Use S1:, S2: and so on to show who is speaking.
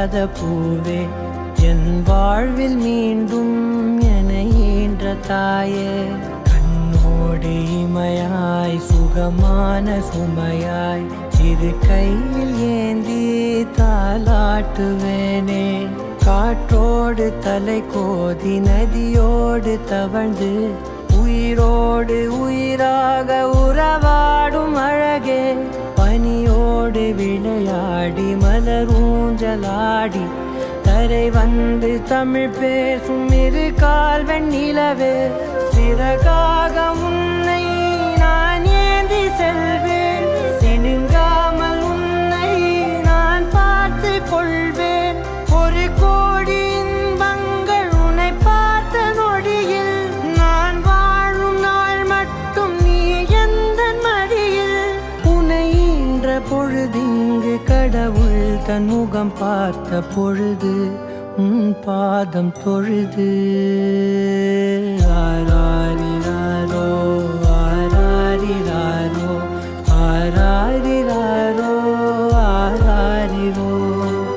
S1: பூக்காத பூவே என் வாழ்வில் மீண்டும் என ஈன்ற தாயே கண்ணோடு இமையாய் சுகமான சுமையாய் இரு கையில் ஏந்தி தாலாட்டுவேனே காற்றோடு தலை கோதி நதியோடு தவழ்ந்து உயிரோடு உயிராக உறவாடும் அழகே பனியோடு விளையாடி மலரூஞ்சலாடி தரை வந்து தமிழ் பேசும் இரு கால் வெண்ணிலவே சிறகாக உன்னை நான் ஏந்தி செல்வேன் சினுங்காமல் உன்னை நான் பார்த்து கொள்வேன் ஒரு கோடி இன்பங்கள் உன்னை பார்த்த நொடியில் நான் வாழும் நாள் மட்டும் நீ எந்த மடியில் உன்னை ஈன்ற பொழுதிங்கு கடவுள் தன் முகம் பார்த்த பொழுது உன் பாதம் தொழுது ஆராரி